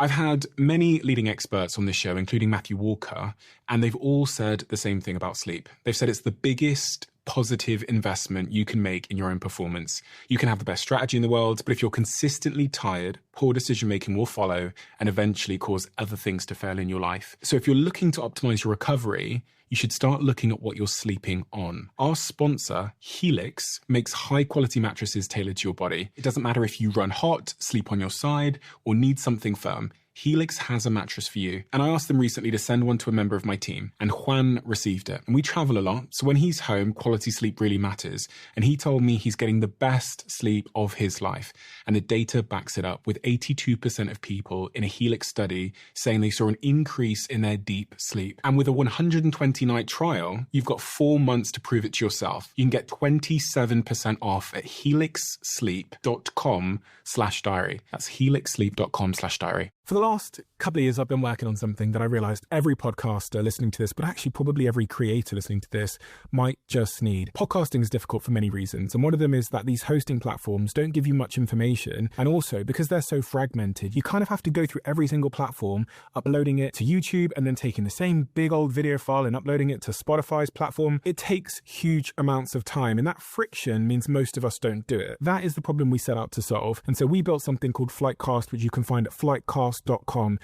I've had many leading experts on this show, including Matthew Walker, and they've all said the same thing about sleep. They've said it's the biggest positive investment you can make in your own performance. You can have the best strategy in the world, but if you're consistently tired, poor decision-making will follow and eventually cause other things to fail in your life. So if you're looking to optimize your recovery, you should start looking at what you're sleeping on. Our sponsor, Helix, makes high-quality mattresses tailored to your body. It doesn't matter if you run hot, sleep on your side, or need something firm. Helix has a mattress for you. And I asked them recently to send one to a member of my team, and Juan received it. And we travel a lot, so when he's home, quality sleep really matters. And he told me he's getting the best sleep of his life. And the data backs it up, with 82% of people in a Helix study saying they saw an increase in their deep sleep. And with a 120-night trial, you've got 4 months to prove it to yourself. You can get 27% off at helixsleep.com/diary. That's helixsleep.com/diary. For the last couple of years, I've been working on something that I realized every podcaster listening to this, but actually probably every creator listening to this, might just need. Podcasting is difficult for many reasons. And one of them is that these hosting platforms don't give you much information. And also, because they're so fragmented, you kind of have to go through every single platform, uploading it to YouTube and then taking the same big old video file and uploading it to Spotify's platform. It takes huge amounts of time. And that friction means most of us don't do it. That is the problem we set out to solve. And so we built something called Flightcast, which you can find at flightcast.com.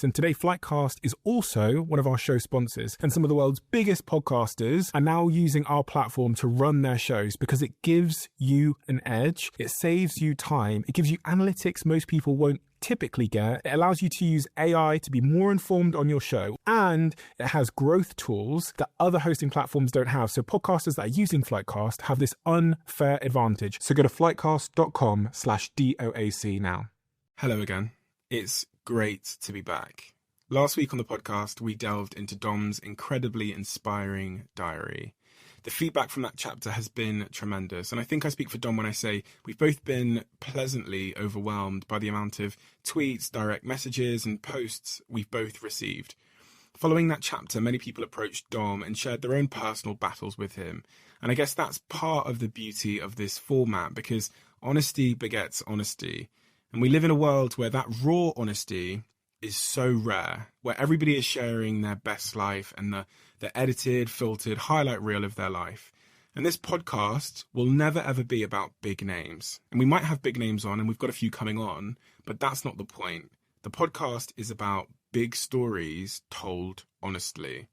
And today, Flightcast is also one of our show sponsors. And some of the world's biggest podcasters are now using our platform to run their shows because it gives you an edge. It saves you time. It gives you analytics most people won't typically get. It allows you to use AI to be more informed on your show. And it has growth tools that other hosting platforms don't have. So podcasters that are using Flightcast have this unfair advantage. So go to flightcast.com/DOAC now. Hello again. It's great to be back. Last week on the podcast, we delved into Dom's incredibly inspiring diary. The feedback from that chapter has been tremendous, and I think I speak for Dom when I say we've both been pleasantly overwhelmed by the amount of tweets, direct messages, and posts we've both received. Following that chapter, many people approached Dom and shared their own personal battles with him. And I guess that's part of the beauty of this format, because honesty begets honesty. And we live in a world where that raw honesty is so rare, where everybody is sharing their best life and the edited, filtered highlight reel of their life. And this podcast will never ever be about big names. And we might have big names on, and we've got a few coming on, but that's not the point. The podcast is about big stories told honestly.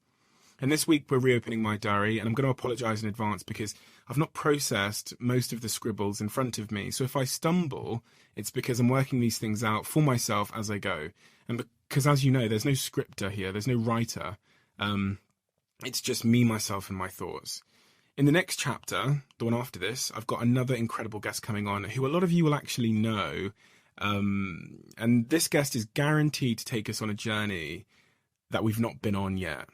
And this week we're reopening my diary, and I'm going to apologise in advance because I've not processed most of the scribbles in front of me. So if I stumble, it's because I'm working these things out for myself as I go. And because, as you know, there's no scripter here, there's no writer. It's just me, myself, and my thoughts. In the next chapter, the one after this, I've got another incredible guest coming on who a lot of you will actually know. And this guest is guaranteed to take us on a journey that we've not been on yet.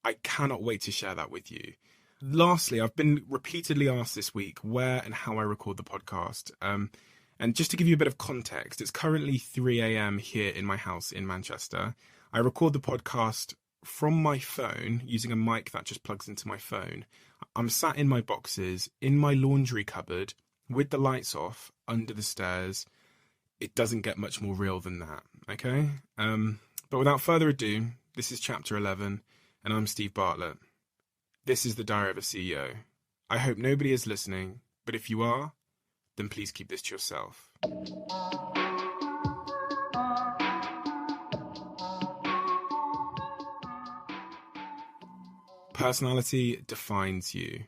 I cannot wait to share that with you. Lastly, I've been repeatedly asked this week where and how I record the podcast. And just to give you a bit of context, it's currently 3 a.m. here in my house in Manchester. I record the podcast from my phone using a mic that just plugs into my phone. I'm sat in my boxes in my laundry cupboard with the lights off under the stairs. It doesn't get much more real than that, okay? But without further ado, this is chapter 11. And I'm Steve Bartlett. This is the Diary of a CEO. I hope nobody is listening, but if you are, then please keep this to yourself. Personality defines you.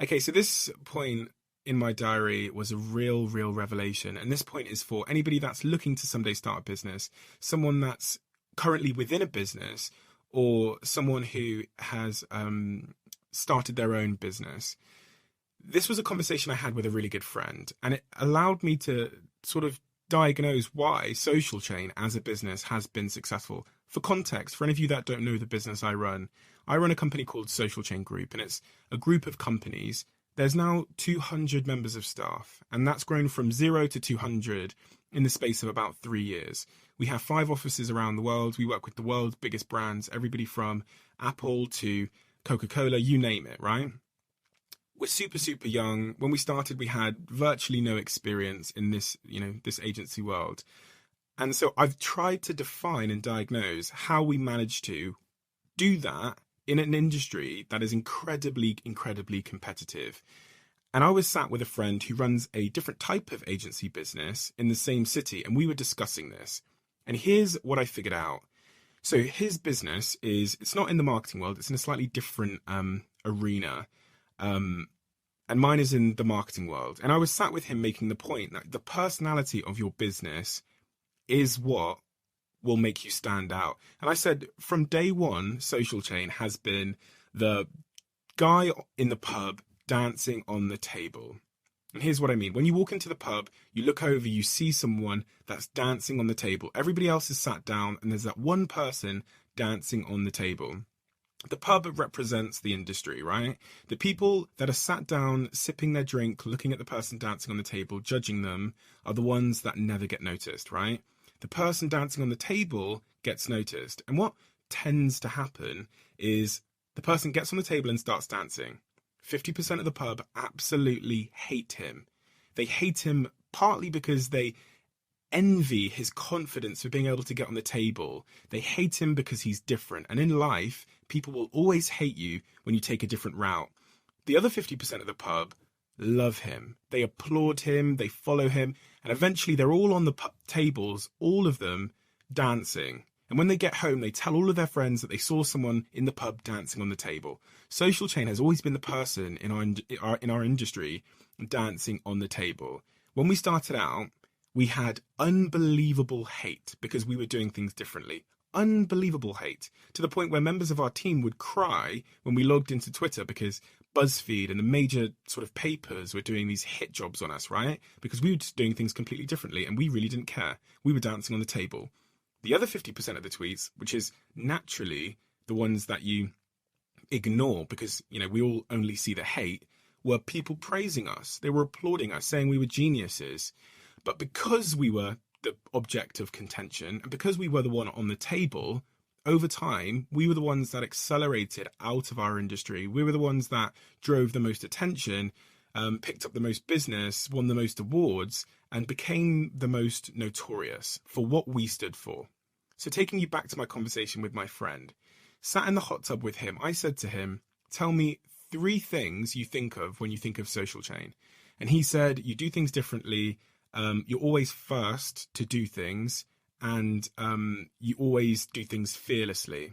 Okay, so this point in my diary was a real revelation. And this point is for anybody that's looking to someday start a business, someone that's currently within a business, or someone who has started their own business. This was a conversation I had with a really good friend, and it allowed me to sort of diagnose why Social Chain as a business has been successful. For context, for any of you that don't know the business I run a company called Social Chain Group, and it's a group of companies. There's now 200 members of staff, and that's grown from 0 to 200 in the space of about 3 years. We have 5 offices around the world. We work with the world's biggest brands, everybody from Apple to Coca-Cola, you name it, right? We're super young. When we started, we had virtually no experience in this, this agency world. And so I've tried to define and diagnose how we manage to do that in an industry that is incredibly, incredibly competitive. And I was sat with a friend who runs a different type of agency business in the same city, and we were discussing this. And here's what I figured out. So his business it's not in the marketing world, it's in a slightly different arena. And mine is in the marketing world. And I was sat with him making the point that the personality of your business is what will make you stand out. And I said, from day one, Social Chain has been the guy in the pub dancing on the table. And here's what I mean. When you walk into the pub, you look over, you see someone that's dancing on the table. Everybody else is sat down, and there's that one person dancing on the table. The pub represents the industry, right? The people that are sat down, sipping their drink, looking at the person dancing on the table, judging them, are the ones that never get noticed, right? The person dancing on the table gets noticed. And what tends to happen is the person gets on the table and starts dancing. 50% of the pub absolutely hate him. They hate him partly because they envy his confidence for being able to get on the table. They hate him because he's different. And in life, people will always hate you when you take a different route. The other 50% of the pub love him. They applaud him, they follow him, and eventually they're all on the tables, all of them dancing. And when they get home, they tell all of their friends that they saw someone in the pub dancing on the table. Social Chain has always been the person in our industry dancing on the table. When we started out, we had unbelievable hate because we were doing things differently. Unbelievable hate, to the point where members of our team would cry when we logged into Twitter because BuzzFeed and the major sort of papers were doing these hit jobs on us, right? Because we were just doing things completely differently and we really didn't care. We were dancing on the table. The other 50% of the tweets, which is naturally the ones that you ignore because, you know, we all only see the hate, were people praising us. They were applauding us, saying we were geniuses. But because we were the object of contention and because we were the one on the table, over time, we were the ones that accelerated out of our industry. We were the ones that drove the most attention, picked up the most business, won the most awards, and became the most notorious for what we stood for. So taking you back to my conversation with my friend, sat in the hot tub with him, I said to him, tell me 3 things you think of when you think of Social Chain. And he said, you do things differently. You're always first to do things, and you always do things fearlessly,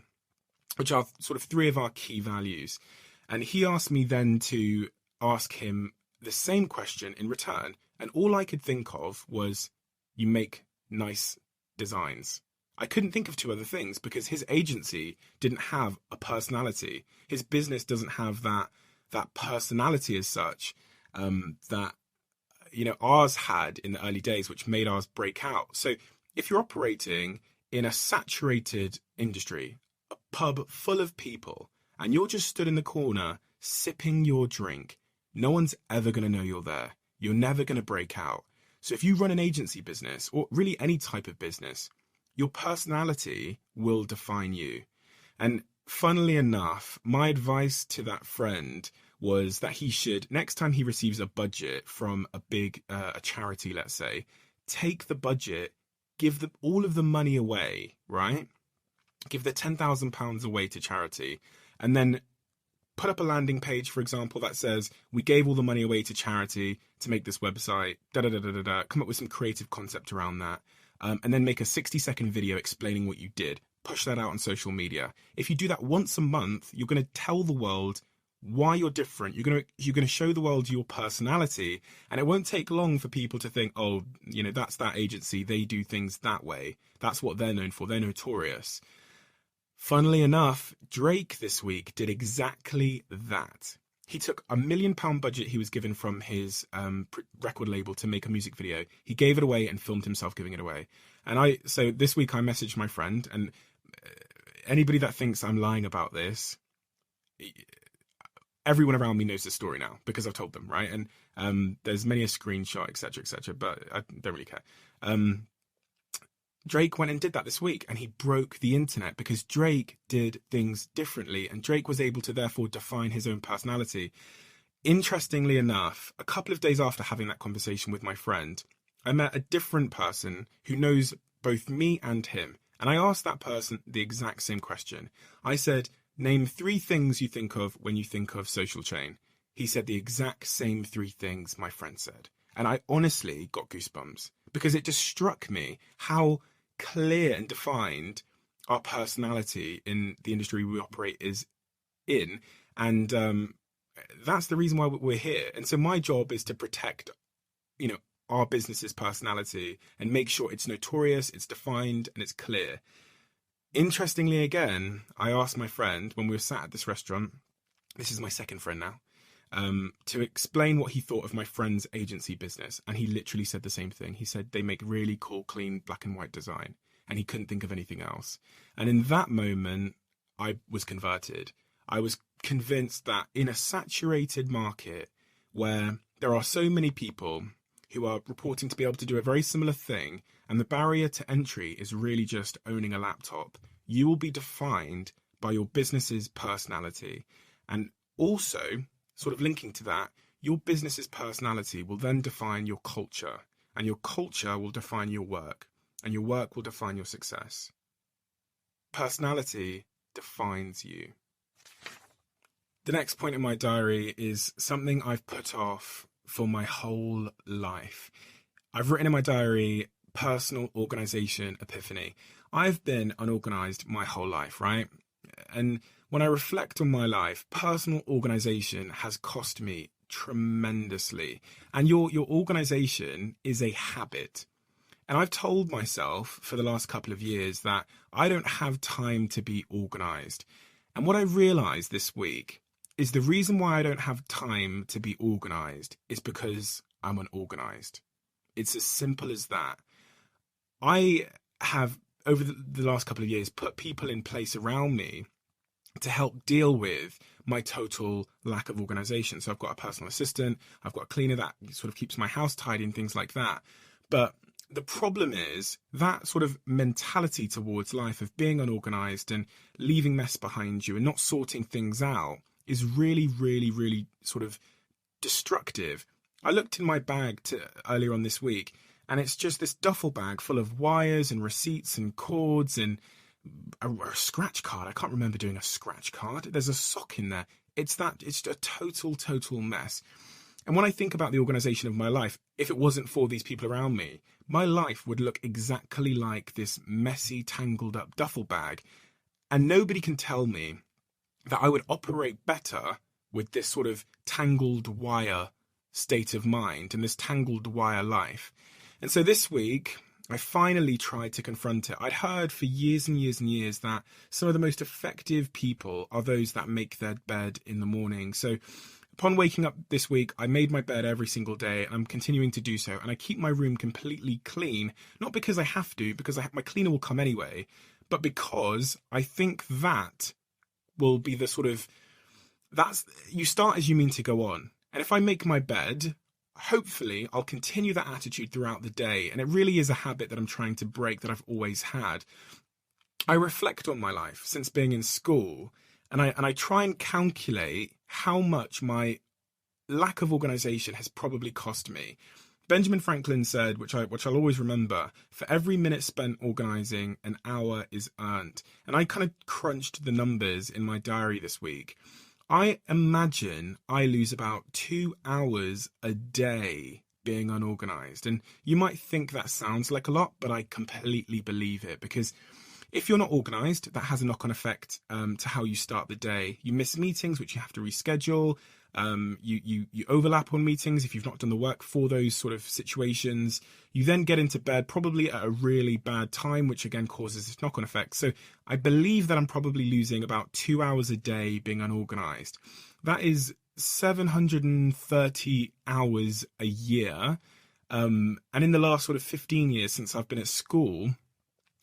which are sort of 3 of our key values. And he asked me then to ask him the same question in return. And all I could think of was, you make nice designs. I couldn't think of 2 other things because his agency didn't have a personality. His business doesn't have that personality as such, that, you know, ours had in the early days, which made ours break out. So if you're operating in a saturated industry, a pub full of people, and you're just stood in the corner sipping your drink, no one's ever going to know you're there. You're never going to break out. So if you run an agency business, or really any type of business, your personality will define you. And funnily enough, my advice to that friend was that he should, next time he receives a budget from a big a charity, let's say, take the budget, give all of the money away, right? Give the £10,000 away to charity, and then put up a landing page, for example, that says, we gave all the money away to charity to make this website, come up with some creative concept around that, and then make a 60-second video explaining what you did. Push that out on social media. If you do that once a month, you're going to tell the world why you're different. You're going to show the world your personality, and it won't take long for people to think, oh, you know, that's that agency. They do things that way. That's what they're known for. They're notorious. Funnily enough, Drake this week did exactly that. He took a £1 million budget he was given from his record label to make a music video. He gave it away and filmed himself giving it away. And so this week I messaged my friend, and anybody that thinks I'm lying about this, everyone around me knows the story now because I've told them, right? And there's many a screenshot, etc., but I don't really care. Drake went and did that this week, and he broke the internet because Drake did things differently, and Drake was able to therefore define his own personality. Interestingly enough, a couple of days after having that conversation with my friend, I met a different person who knows both me and him. And I asked that person the exact same question. I said, name 3 things you think of when you think of social chain. He said the exact same 3 things my friend said. And I honestly got goosebumps because it just struck me how clear and defined our personality in the industry we operate is in. And that's the reason why we're here. And so my job is to protect, our business's personality and make sure it's notorious, it's defined, and it's clear. Interestingly, again, I asked my friend when we were sat at this restaurant, this is my second friend now, to explain what he thought of my friend's agency business. And he literally said the same thing. He said they make really cool, clean, black and white design. And he couldn't think of anything else. And in that moment, I was converted. I was convinced that in a saturated market where there are so many people who are reporting to be able to do a very similar thing, and the barrier to entry is really just owning a laptop, you will be defined by your business's personality. And also, sort of linking to that, your business's personality will then define your culture, and your culture will define your work, and your work will define your success. Personality defines you. The next point in my diary is something I've put off for my whole life. I've written in my diary, personal organization epiphany. I've been unorganized my whole life, right? And when I reflect on my life, personal organization has cost me tremendously. And your organization is a habit. And I've told myself for the last couple of years that I don't have time to be organized. And what I realized this week is the reason why I don't have time to be organized is because I'm unorganized. It's as simple as that. I have, over the last couple of years, put people in place around me to help deal with my total lack of organization. So I've got a personal assistant, I've got a cleaner that sort of keeps my house tidy and things like that. But the problem is that sort of mentality towards life of being unorganized and leaving mess behind you and not sorting things out is really, really, really sort of destructive. I looked in my bag earlier on this week, and it's just this duffel bag full of wires and receipts and cords and a scratch card. I can't remember doing a scratch card. There's a sock in there. It's a total mess. And when I think about the organization of my life, if it wasn't for these people around me, my life would look exactly like this messy, tangled up duffel bag. And nobody can tell me that I would operate better with this sort of tangled wire state of mind and this tangled wire life. And so this week, I finally tried to confront it. I'd heard for years and years and years that some of the most effective people are those that make their bed in the morning. So upon waking up this week, I made my bed every single day, and I'm continuing to do so. And I keep my room completely clean, not because I have to, because my cleaner will come anyway, but because I think that will be the sort of, you start as you mean to go on. And if I make my bed, hopefully I'll continue that attitude throughout the day. And it really is a habit that I'm trying to break that I've always had. I reflect on my life since being in school, and I try and calculate how much my lack of organization has probably cost me. Benjamin Franklin said, which I'll always remember, for every minute spent organizing, an hour is earned. And I kind of crunched the numbers in my diary this week. I imagine I lose about 2 hours a day being unorganized. And you might think that sounds like a lot, but I completely believe it, because if you're not organized, that has a knock-on effect to how you start the day. You miss meetings, which you have to reschedule. You overlap on meetings if you've not done the work for those sort of situations. You then get into bed probably at a really bad time, which again causes this knock-on effect. So I believe that I'm probably losing about 2 hours a day being unorganized. That is 730 hours a year. And in the last sort of 15 years since I've been at school,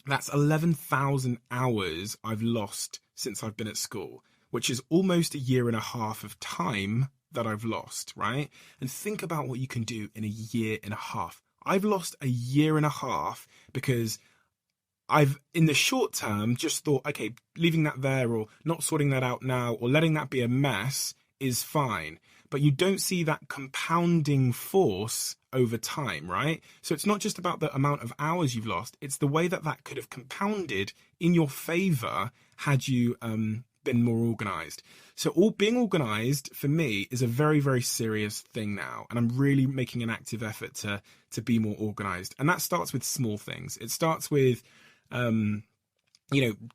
that's 11,000 hours I've lost since I've been at school, which is almost a year and a half of time that I've lost, right? And think about what you can do in a year and a half. I've lost a year and a half because I've, in the short term, just thought, okay, leaving that there or not sorting that out now or letting that be a mess is fine. but you don't see that compounding force over time, right? So it's not just about the amount of hours you've lost, it's the way that that could have compounded in your favor had you been more organized. So being organized for me is a very, very serious thing now, and I'm really making an active effort to be more organized. And that starts with small things. It starts with doing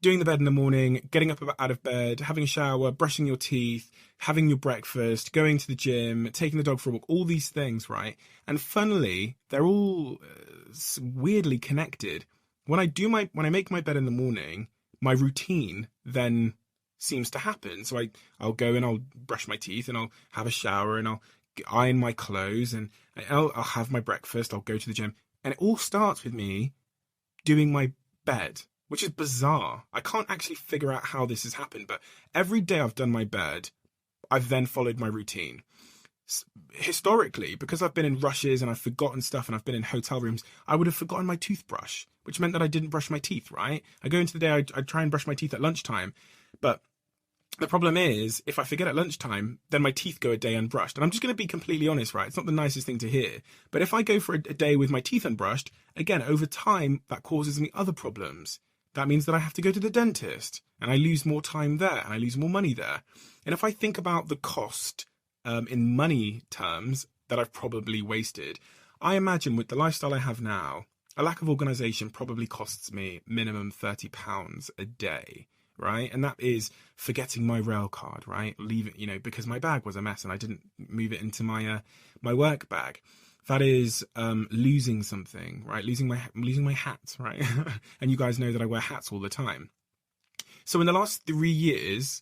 the bed in the morning, getting up out of bed, having a shower, brushing your teeth, having your breakfast, going to the gym, taking the dog for a walk, all these things, right? And funnily, they're all weirdly connected. When I make my bed in the morning, my routine then seems to happen. So I'll go and I'll brush my teeth and I'll have a shower and I'll iron my clothes and I'll have my breakfast, I'll go to the gym. And it all starts with me doing my bed, which is bizarre. I can't actually figure out how this has happened, but every day I've done my bed, I've then followed my routine. Historically, because I've been in rushes and I've forgotten stuff and I've been in hotel rooms, I would have forgotten my toothbrush, which meant that I didn't brush my teeth, right? I go into the day, I try and brush my teeth at lunchtime, but the problem is, if I forget at lunchtime, then my teeth go a day unbrushed. And I'm just going to be completely honest, right? It's not the nicest thing to hear. But if I go for a day with my teeth unbrushed, again, over time, that causes me other problems. That means that I have to go to the dentist and I lose more time there and I lose more money there. And if I think about the cost in money terms that I've probably wasted, I imagine with the lifestyle I have now, a lack of organization probably costs me minimum £30 a day. Right. And that is forgetting my rail card, right? Leave it, because my bag was a mess and I didn't move it into my work bag. That is losing something, right? Losing my hat, right? And you guys know that I wear hats all the time. So in the last 3 years,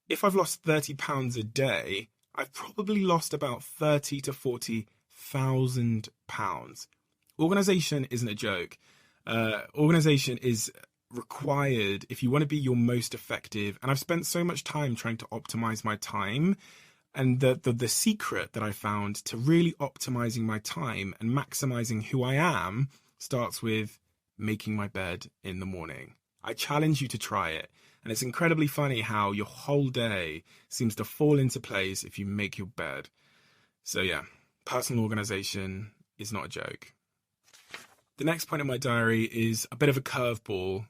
if I've lost £30 a day, I've probably lost about £30,000 to £40,000. Organization isn't a joke. Organization is required if you want to be your most effective. And I've spent so much time trying to optimize my time. And the secret that I found to really optimizing my time and maximizing who I am starts with making my bed in the morning. I challenge you to try it. And it's incredibly funny how your whole day seems to fall into place if you make your bed. So yeah, personal organization is not a joke. The next point in my diary is a bit of a curveball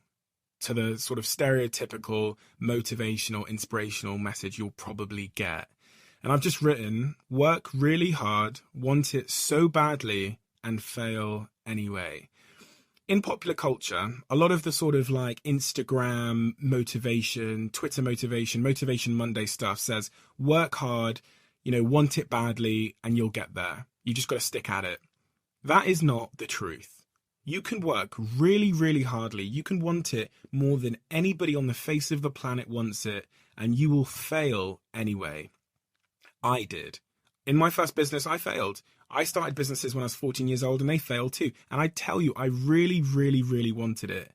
to the sort of stereotypical motivational, inspirational message you'll probably get. And I've just written, work really hard, want it so badly, and fail anyway. In popular culture, a lot of the sort of like Instagram motivation, Twitter motivation, Motivation Monday stuff says, work hard, want it badly, and you'll get there. You just got to stick at it. That is not the truth. You can work really, really hardly. You can want it more than anybody on the face of the planet wants it, and you will fail anyway. I did. In my first business, I failed. I started businesses when I was 14 years old and they failed too. And I tell you, I really, really, really wanted it.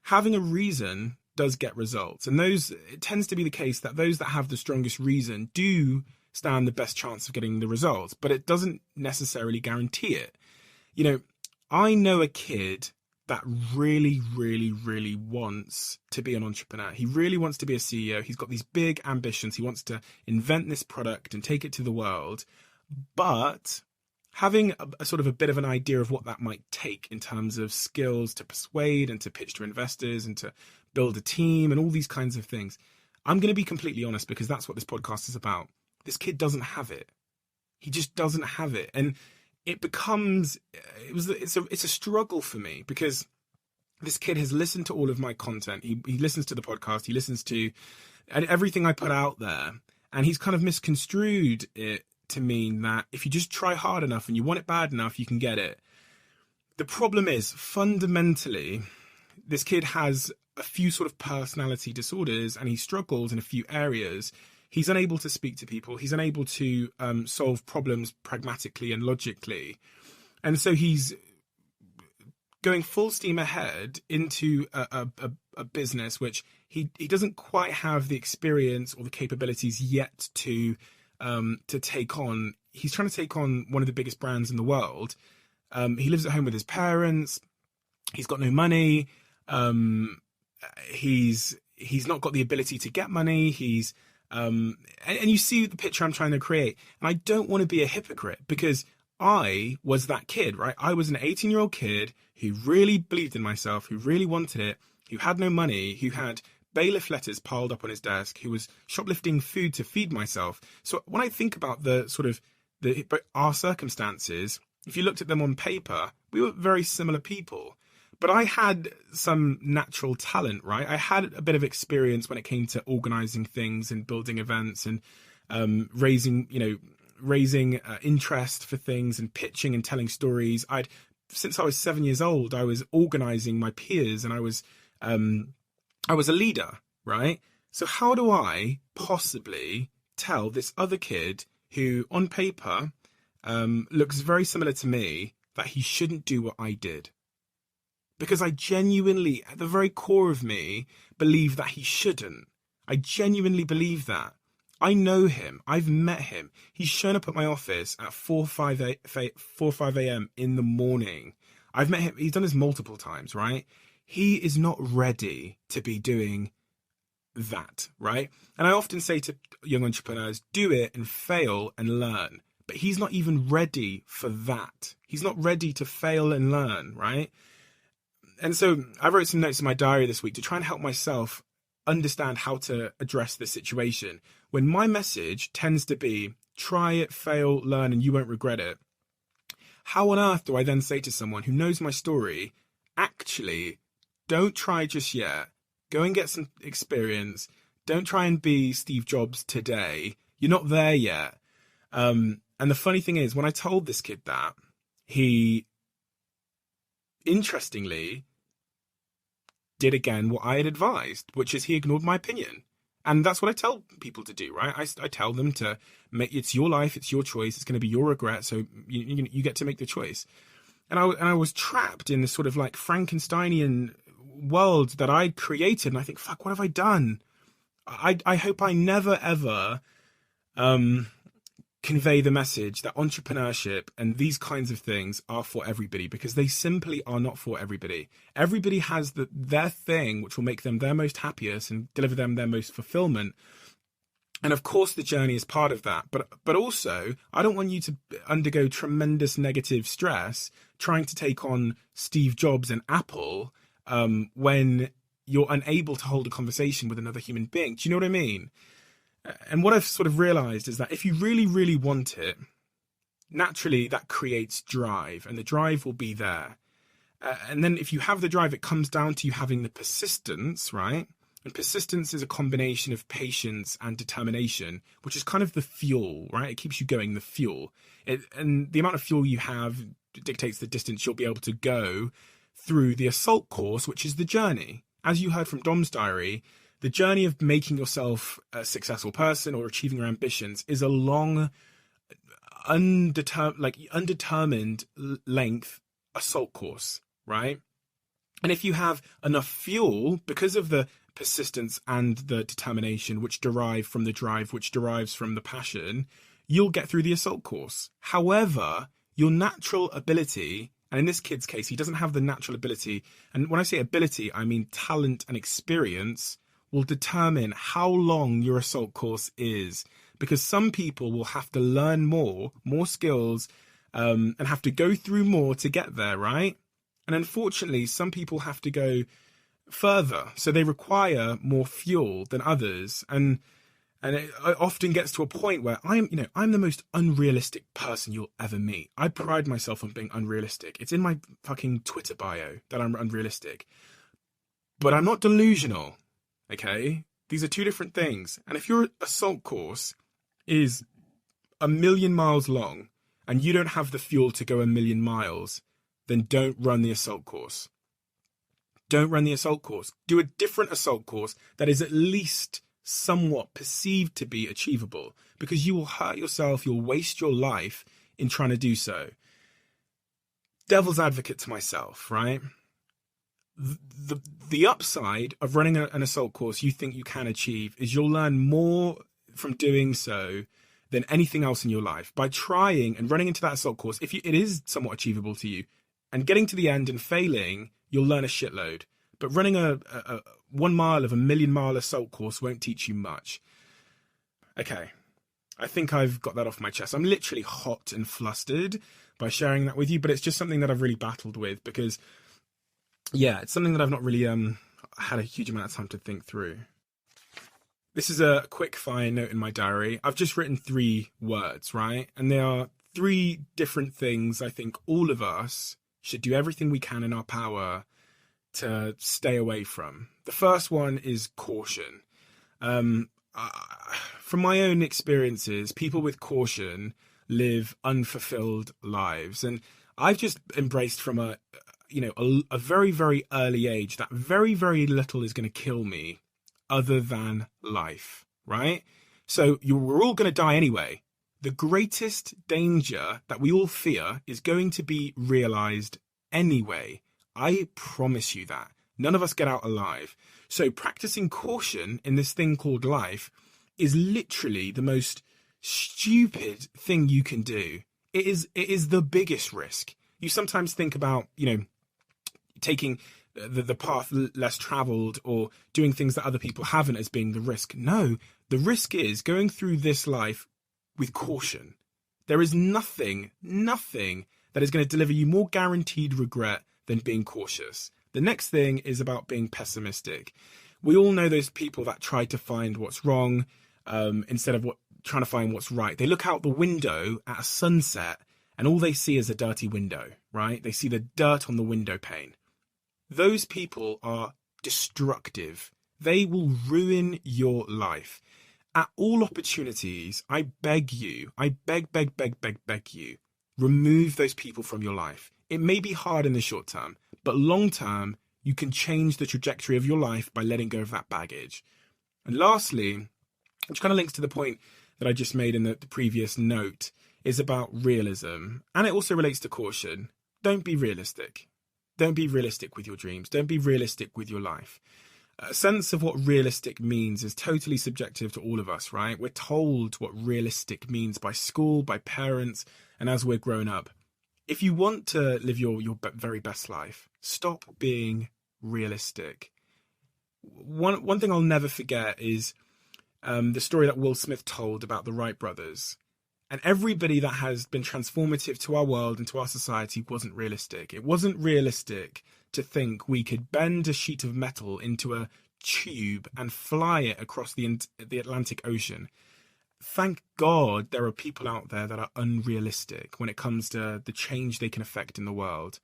Having a reason does get results. And it tends to be the case that those that have the strongest reason do stand the best chance of getting the results, but it doesn't necessarily guarantee it. I know a kid that really, really, really wants to be an entrepreneur. He really wants to be a CEO. He's got these big ambitions. He wants to invent this product and take it to the world. But having a sort of a bit of an idea of what that might take in terms of skills to persuade and to pitch to investors and to build a team and all these kinds of things. I'm going to be completely honest because that's what this podcast is about. This kid doesn't have it. He just doesn't have it. And it's a struggle for me because this kid has listened to all of my content. He listens to the podcast. He listens to everything I put out there. And he's kind of misconstrued it to mean that if you just try hard enough and you want it bad enough, you can get it. The problem is, fundamentally, this kid has a few sort of personality disorders and he struggles in a few areas. He's unable to speak to people. He's unable to solve problems pragmatically and logically. And so he's going full steam ahead into a business which he doesn't quite have the experience or the capabilities yet to take on. He's trying to take on one of the biggest brands in the world. He lives at home with his parents. He's got no money. He's not got the ability to get money. He's And you see the picture I'm trying to create. And I don't want to be a hypocrite because I was that kid, right? I was an 18-year-old kid who really believed in myself, who really wanted it, who had no money, who had bailiff letters piled up on his desk, who was shoplifting food to feed myself. So when I think about our circumstances, if you looked at them on paper, we were very similar people. But I had some natural talent, right? I had a bit of experience when it came to organizing things and building events and raising interest for things and pitching and telling stories. Since I was 7 years old, I was organizing my peers and I was a leader, right? So how do I possibly tell this other kid who on paper looks very similar to me that he shouldn't do what I did? Because I genuinely, at the very core of me, believe that he shouldn't. I genuinely believe that. I know him. I've met him. He's shown up at my office at 4 5 a.m. in the morning. I've met him. He's done this multiple times, right? He is not ready to be doing that, right? And I often say to young entrepreneurs, do it and fail and learn. But he's not even ready for that. He's not ready to fail and learn, right? And so I wrote some notes in my diary this week to try and help myself understand how to address this situation. When my message tends to be, try it, fail, learn, and you won't regret it. How on earth do I then say to someone who knows my story, actually, don't try just yet. Go and get some experience. Don't try and be Steve Jobs today. You're not there yet. And the funny thing is, when I told this kid that, he interestingly did again what I had advised, which is he ignored my opinion. And that's what I tell people to do, right? I tell them to make, it's your life, it's your choice, it's going to be your regret, so you get to make the choice. And I was trapped in this sort of like Frankensteinian world that I'd created, and I think, fuck, what have I done? I hope I never ever convey the message that entrepreneurship and these kinds of things are for everybody, because they simply are not for everybody. Everybody has their thing which will make them their most happiest and deliver them their most fulfillment. And of course the journey is part of that, but also I don't want you to undergo tremendous negative stress trying to take on Steve Jobs and Apple when you're unable to hold a conversation with another human being. Do you know what I mean? And what I've sort of realized is that if you really, really want it, naturally that creates drive, and the drive will be there. And then if you have the drive, it comes down to you having the persistence, right? And persistence is a combination of patience and determination, which is kind of the fuel, right? It keeps you going, the fuel. And the amount of fuel you have dictates the distance you'll be able to go through the assault course, which is the journey. As you heard from Dom's diary, the journey of making yourself a successful person or achieving your ambitions is a long, undetermined length assault course, right? And if you have enough fuel, because of the persistence and the determination, which derive from the drive, which derives from the passion, you'll get through the assault course. However, your natural ability, and in this kid's case, he doesn't have the natural ability, and when I say ability, I mean talent and experience, will determine how long your assault course is, because some people will have to learn more skills, and have to go through more to get there, right? And unfortunately, some people have to go further, so they require more fuel than others, and it often gets to a point where I'm the most unrealistic person you'll ever meet. I pride myself on being unrealistic. It's in my fucking Twitter bio that I'm unrealistic, but I'm not delusional. Okay, these are two different things. And if your assault course is 1,000,000 miles long and you don't have the fuel to go 1,000,000 miles, then don't run the assault course. Don't run the assault course. Do a different assault course that is at least somewhat perceived to be achievable, because you will hurt yourself, you'll waste your life in trying to do so. Devil's advocate to myself, right? The upside of running an assault course you think you can achieve is you'll learn more from doing so than anything else in your life. By trying and running into that assault course, it is somewhat achievable to you, and getting to the end and failing, you'll learn a shitload. But running a 1 mile of 1,000,000 mile assault course won't teach you much. Okay, I think I've got that off my chest. I'm literally hot and flustered by sharing that with you, but it's just something that I've really battled with because, yeah, it's something that I've not really had a huge amount of time to think through. This is a quick fire note in my diary. I've just written 3 words, right? And they are 3 different things I think all of us should do everything we can in our power to stay away from. The first one is caution. From my own experiences, people with caution live unfulfilled lives. And I've just embraced from a very, very early age that very, very little is going to kill me other than life, right? So we're all going to die anyway. The greatest danger that we all fear is going to be realized anyway. I promise you that. None of us get out alive. So practicing caution in this thing called life is literally the most stupid thing you can do. It is the biggest risk. You sometimes think about, taking the path less traveled or doing things that other people haven't as being the risk. No, the risk is going through this life with caution. There is nothing that is going to deliver you more guaranteed regret than being cautious. The next thing is about being pessimistic. We all know those people that try to find what's wrong instead of trying to find what's right. They look out the window at a sunset and all they see is a dirty window, right? They see the dirt on the window pane. Those people are destructive. They will ruin your life. At all opportunities, I beg you, I beg you, remove those people from your life. It may be hard in the short term, but long term, you can change the trajectory of your life by letting go of that baggage. And lastly, which kind of links to the point that I just made in the previous note, is about realism. And it also relates to caution. Don't be realistic. Don't be realistic with your dreams. Don't be realistic with your life. A sense of what realistic means is totally subjective to all of us, right? We're told what realistic means by school, by parents, and as we're grown up. If you want to live your very best life, stop being realistic. One thing I'll never forget is the story that Will Smith told about the Wright brothers. And everybody that has been transformative to our world and to our society wasn't realistic. It wasn't realistic to think we could bend a sheet of metal into a tube and fly it across the Atlantic Ocean. Thank God there are people out there that are unrealistic when it comes to the change they can affect in the world.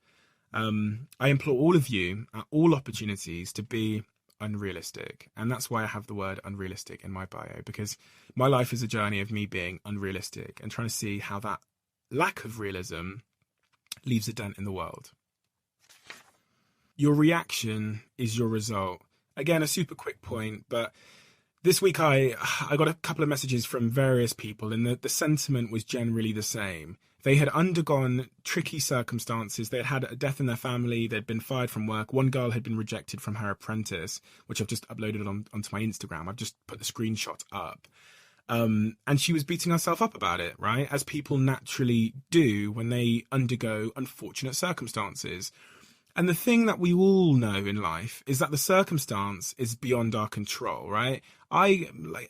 I implore all of you at all opportunities to be unrealistic. And that's why I have the word unrealistic in my bio, because my life is a journey of me being unrealistic and trying to see how that lack of realism leaves a dent in the world. Your reaction is your result. Again, a super quick point, but this week I got a couple of messages from various people and the sentiment was generally the same. They had undergone tricky circumstances. They had had a death in their family. They'd been fired from work. One girl had been rejected from her apprentice, which I've just uploaded onto my Instagram. I've just put the screenshot up. And she was beating herself up about it, right? As people naturally do when they undergo unfortunate circumstances. And the thing that we all know in life is that the circumstance is beyond our control, right?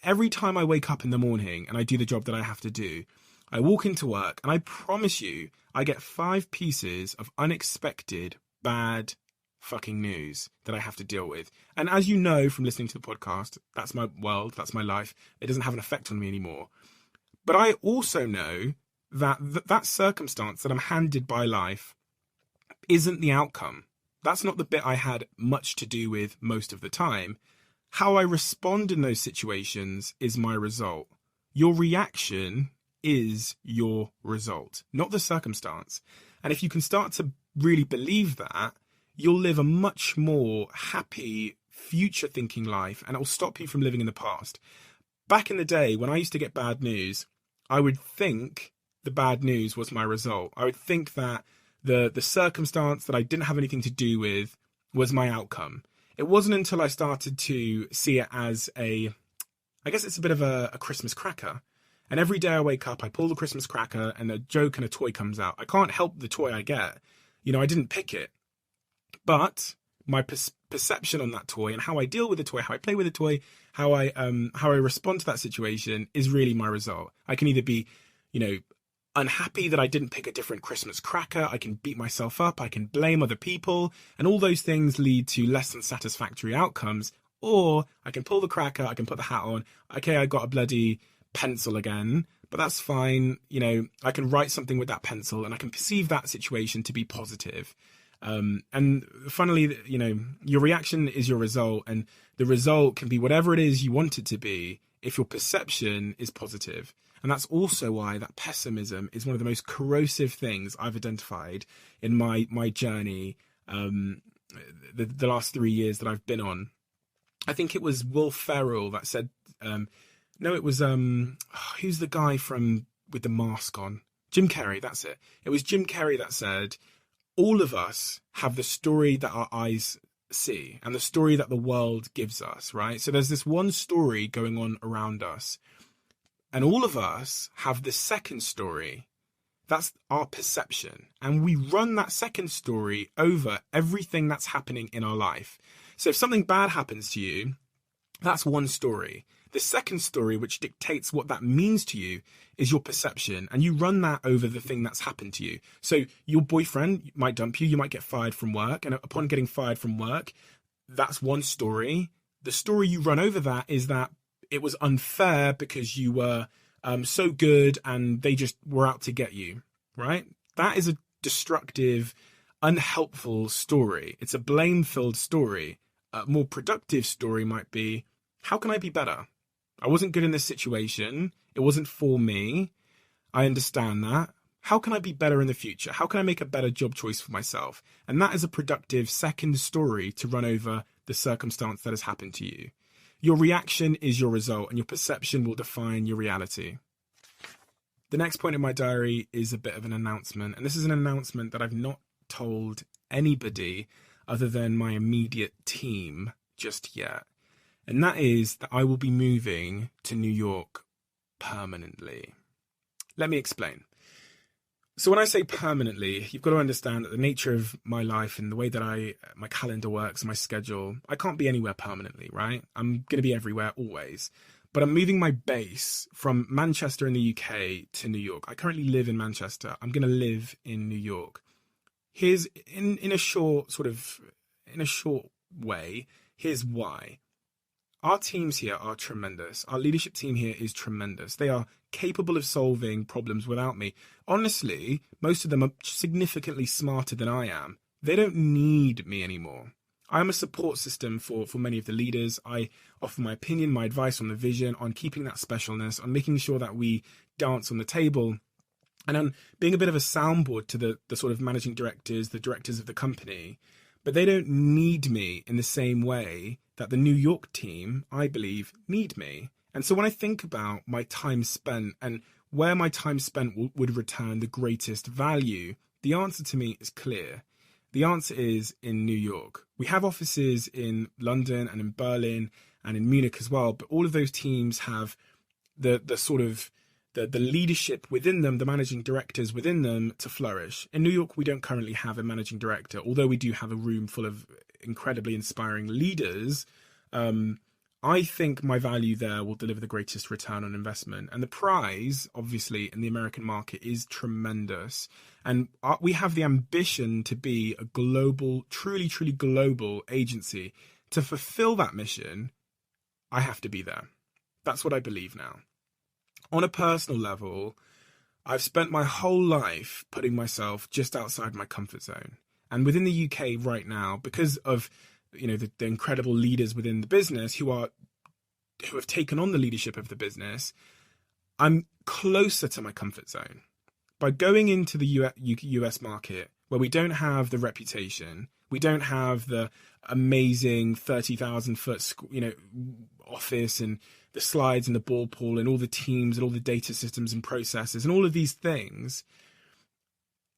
Every time I wake up in the morning and I do the job that I have to do, I walk into work and I promise you, I get 5 pieces of unexpected, bad fucking news that I have to deal with. And as you know from listening to the podcast, that's my world, that's my life. It doesn't have an effect on me anymore. But I also know that that circumstance that I'm handed by life isn't the outcome. That's not the bit I had much to do with most of the time. How I respond in those situations is my result. Your reaction is your result, not the circumstance. And if you can start to really believe that, you'll live a much more happy, future-thinking life, and it will stop you from living in the past. Back in the day, when I used to get bad news, I would think the bad news was my result. I would think that the circumstance that I didn't have anything to do with was my outcome. It wasn't until I started to see it as I guess it's a bit of a Christmas cracker. And every day I wake up, I pull the Christmas cracker and a joke and a toy comes out. I can't help the toy I get. I didn't pick it. But my perception on that toy and how I deal with the toy, how I play with the toy, how I respond to that situation is really my result. I can either be, unhappy that I didn't pick a different Christmas cracker. I can beat myself up. I can blame other people. And all those things lead to less than satisfactory outcomes. Or I can pull the cracker. I can put the hat on. Okay, I got a bloody pencil again, but that's fine. I can write something with that pencil and I can perceive that situation to be positive. And funnily, your reaction is your result, and the result can be whatever it is you want it to be if your perception is positive. And that's also why that pessimism is one of the most corrosive things I've identified in my journey, the last 3 years that I've been on. I think it was Will Ferrell that said, no, it was, who's the guy with the mask on? Jim Carrey, that's it. It was Jim Carrey that said, all of us have the story that our eyes see and the story that the world gives us, right? So there's this one story going on around us. And all of us have this second story. That's our perception. And we run that second story over everything that's happening in our life. So if something bad happens to you, that's one story. The second story, which dictates what that means to you, is your perception. And you run that over the thing that's happened to you. So your boyfriend might dump you. You might get fired from work. And upon getting fired from work, that's one story. The story you run over that is that it was unfair because you were so good and they just were out to get you, right? That is a destructive, unhelpful story. It's a blame-filled story. A more productive story might be, how can I be better? I wasn't good in this situation. It wasn't for me. I understand that. How can I be better in the future? How can I make a better job choice for myself? And that is a productive second story to run over the circumstance that has happened to you. Your reaction is your result, and your perception will define your reality. The next point in my diary is a bit of an announcement, and this is an announcement that I've not told anybody other than my immediate team just yet. And that is that I will be moving to New York permanently. Let me explain. So when I say permanently, you've got to understand that the nature of my life and the way that my calendar works, my schedule, I can't be anywhere permanently, right? I'm going to be everywhere always. But I'm moving my base from Manchester in the UK to New York. I currently live in Manchester. I'm going to live in New York. Here's, in a short way, here's why. Our teams here are tremendous. Our leadership team here is tremendous. They are capable of solving problems without me. Honestly, most of them are significantly smarter than I am. They don't need me anymore. I'm a support system for many of the leaders. I offer my opinion, my advice on the vision, on keeping that specialness, on making sure that we dance on the table, and on being a bit of a soundboard to the sort of managing directors, the directors of the company. But they don't need me in the same way that the New York team, I believe, need me. And so when I think about my time spent and where my time spent would return the greatest value, the answer to me is clear. The answer is in New York. We have offices in London and in Berlin and in Munich as well, but all of those teams have the sort of the leadership within them, the managing directors within them to flourish. In New York, we don't currently have a managing director, although we do have a room full of incredibly inspiring leaders. I think my value there will deliver the greatest return on investment. And the prize, obviously, in the American market is tremendous. And we have the ambition to be a global, truly, truly global agency. To fulfill that mission, I have to be there. That's what I believe now. On a personal level, I've spent my whole life putting myself just outside my comfort zone. And within the UK right now, because of the incredible leaders within the business who have taken on the leadership of the business, I'm closer to my comfort zone. By going into the US market, where we don't have the reputation, we don't have the amazing 30,000 foot office and the slides and the ball pool and all the teams and all the data systems and processes and all of these things,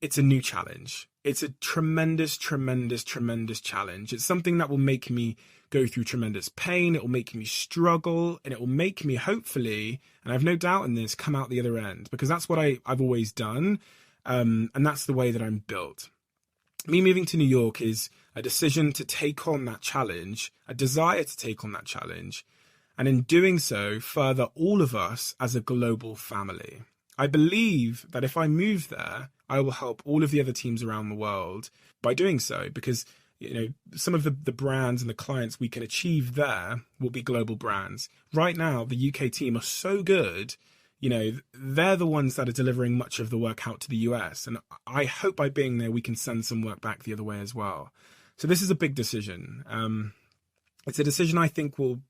it's a new challenge. It's a tremendous, tremendous, tremendous challenge. It's something that will make me go through tremendous pain. It will make me struggle, and it will make me, hopefully, and I have no doubt in this, come out the other end, because that's what I've always done. And that's the way that I'm built. Me moving to New York is a decision to take on that challenge, a desire to take on that challenge, and in doing so, further all of us as a global family. I believe that if I move there, I will help all of the other teams around the world by doing so, because some of the brands and the clients we can achieve there will be global brands. Right now, the UK team are so good, they're the ones that are delivering much of the work out to the US. And I hope by being there, we can send some work back the other way as well. So this is a big decision. It's a decision I think will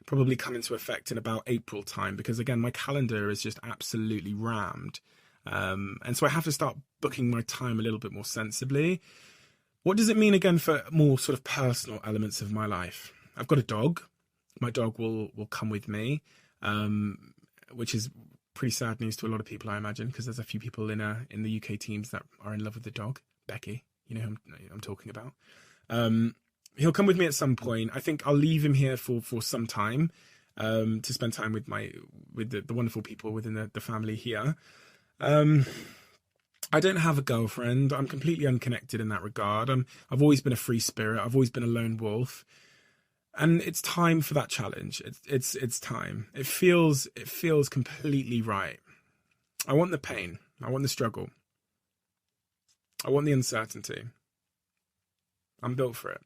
probably come into effect in about April time, because again, my calendar is just absolutely rammed. And so I have to start booking my time a little bit more sensibly. What does it mean again for more sort of personal elements of my life? I've got a dog. My dog will come with me, which is pretty sad news to a lot of people, I imagine, because there's a few people in the UK teams that are in love with the dog. Becky, you know who I'm talking about. He'll come with me at some point. I think I'll leave him here for some time to spend time with the wonderful people within the family here. I don't have a girlfriend. I'm completely unconnected in that regard. I've always been a free spirit. I've always been a lone wolf, and it's time for that challenge. It's time. It feels completely right. I want the pain. I want the struggle. I want the uncertainty. I'm built for it.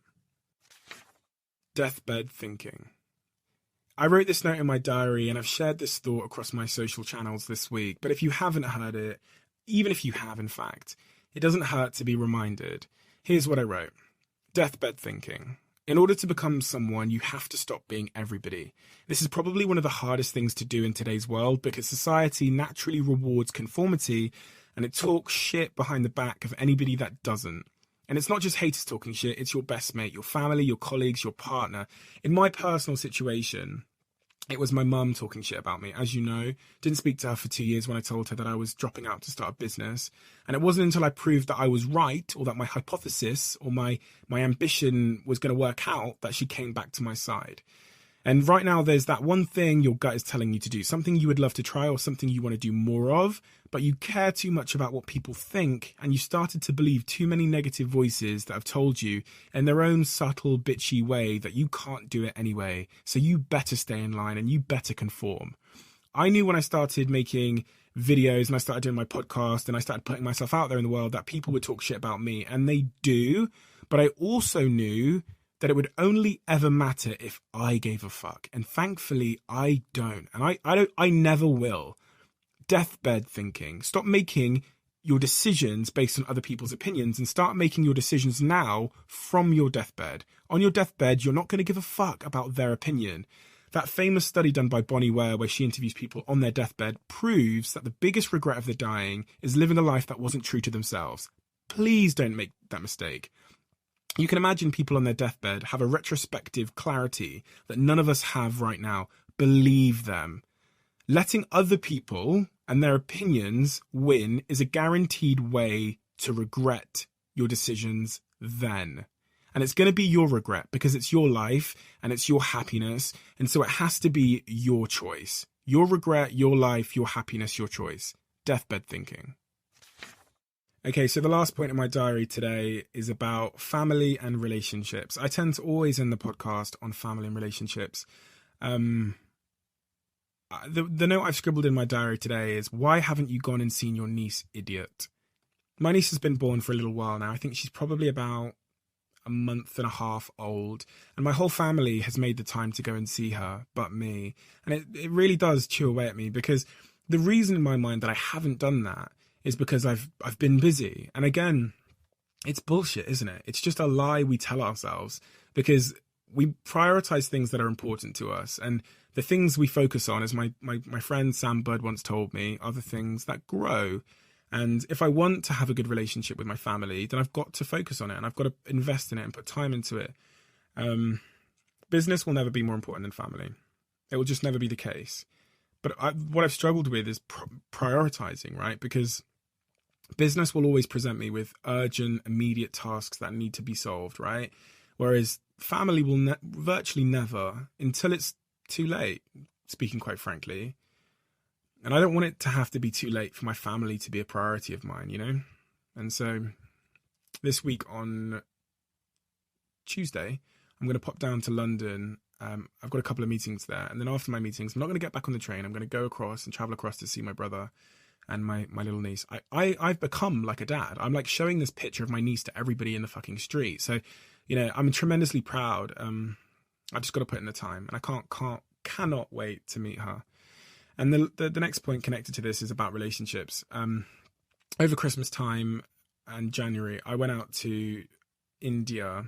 Deathbed thinking. I wrote this note in my diary, and I've shared this thought across my social channels this week. But if you haven't heard it, even if you have, in fact, it doesn't hurt to be reminded. Here's what I wrote. Deathbed thinking. In order to become someone, you have to stop being everybody. This is probably one of the hardest things to do in today's world, because society naturally rewards conformity, and it talks shit behind the back of anybody that doesn't. And it's not just haters talking shit, it's your best mate, your family, your colleagues, your partner. In my personal situation, it was my mum talking shit about me. As you know, didn't speak to her for 2 years when I told her that I was dropping out to start a business. And it wasn't until I proved that I was right, or that my hypothesis or my ambition was going to work out, that she came back to my side. And right now, there's that one thing your gut is telling you to do, something you would love to try or something you want to do more of, but you care too much about what people think, and you started to believe too many negative voices that have told you in their own subtle, bitchy way that you can't do it anyway, so you better stay in line and you better conform. I knew when I started making videos and I started doing my podcast and I started putting myself out there in the world that people would talk shit about me, and they do, but I also knew that it would only ever matter if I gave a fuck. And thankfully, I don't. And I never will. Deathbed thinking. Stop making your decisions based on other people's opinions and start making your decisions now from your deathbed. On your deathbed, you're not going to give a fuck about their opinion. That famous study done by Bonnie Ware, where she interviews people on their deathbed, proves that the biggest regret of the dying is living a life that wasn't true to themselves. Please don't make that mistake. You can imagine people on their deathbed have a retrospective clarity that none of us have right now. Believe them. Letting other people and their opinions win is a guaranteed way to regret your decisions then. And it's going to be your regret because it's your life and it's your happiness. And so it has to be your choice. Your regret, your life, your happiness, your choice. Deathbed thinking. Okay, so the last point in my diary today is about family and relationships. I tend to always end the podcast on family and relationships. The note I've scribbled in my diary today is, why haven't you gone and seen your niece, idiot? My niece has been born for a little while now. I think she's probably about a month and a half old. And my whole family has made the time to go and see her, but me. And it really does chew away at me, because the reason in my mind that I haven't done that is because I've been busy. And again, it's bullshit, isn't it? It's just a lie we tell ourselves, because we prioritize things that are important to us. And the things we focus on, as my friend Sam Budd once told me, are the things that grow. And if I want to have a good relationship with my family, then I've got to focus on it and I've got to invest in it and put time into it. Business will never be more important than family. It will just never be the case. But what I've struggled with is prioritizing, right? Because business will always present me with urgent, immediate tasks that need to be solved, right? Whereas family will virtually never, until it's too late, speaking quite frankly. And I don't want it to have to be too late for my family to be a priority of mine, you know? And so this week on Tuesday, I'm going to pop down to London. I've got a couple of meetings there. And then after my meetings, I'm not going to get back on the train. I'm going to go across and travel across to see my brother and my little niece. I've become like a dad. I'm like showing this picture of my niece to everybody in the fucking street. So, I'm tremendously proud. I just got to put in the time, and I cannot wait to meet her. And the next point connected to this is about relationships. Over Christmas time and January, I went out to India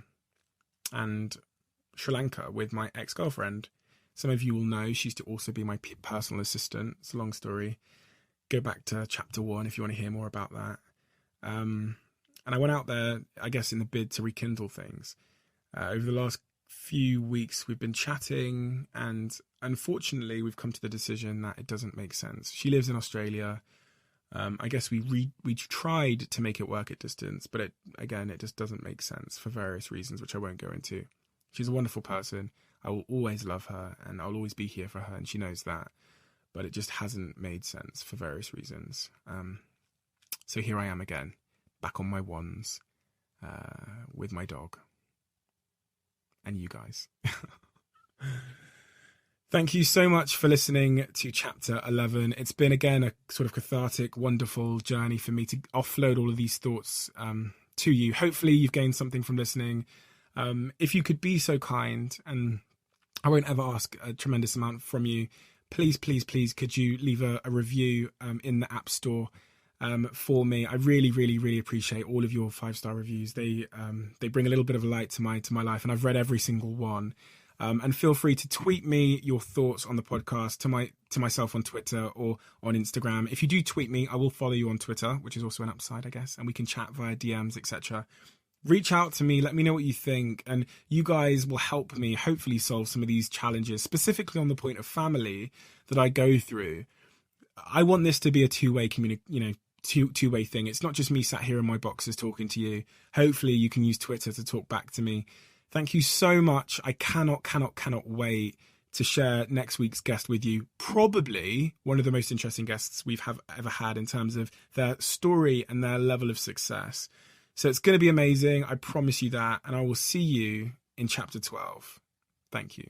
and Sri Lanka with my ex-girlfriend. Some of you will know she used to also be my personal assistant. It's a long story. Go back to chapter 1 if you want to hear more about that. And I went out there, I guess, in the bid to rekindle things. Over the last few weeks, we've been chatting, and unfortunately, we've come to the decision that it doesn't make sense. She lives in Australia. I guess we tried to make it work at distance, but it just doesn't make sense for various reasons, which I won't go into. She's a wonderful person. I will always love her, and I'll always be here for her, and she knows that. But it just hasn't made sense for various reasons. So here I am again, back on my ones, with my dog. And you guys. Thank you so much for listening to chapter 11. It's been, again, a sort of cathartic, wonderful journey for me to offload all of these thoughts to you. Hopefully you've gained something from listening. If you could be so kind, and I won't ever ask a tremendous amount from you, please, could you leave a review in the App Store for me? I really, really, really appreciate all of your 5-star reviews. They bring a little bit of light to my life, and I've read every single one. And feel free to tweet me your thoughts on the podcast to myself on Twitter or on Instagram. If you do tweet me, I will follow you on Twitter, which is also an upside, I guess, and we can chat via DMs, etc. Reach out to me, let me know what you think, and you guys will help me hopefully solve some of these challenges, specifically on the point of family that I go through. I want this to be a two-way two-way thing. It's not just me sat here in my boxes talking to you. Hopefully you can use Twitter to talk back to me. Thank you so much. I cannot wait to share next week's guest with you. Probably one of the most interesting guests we've ever had in terms of their story and their level of success. So it's going to be amazing. I promise you that. And I will see you in chapter 12. Thank you.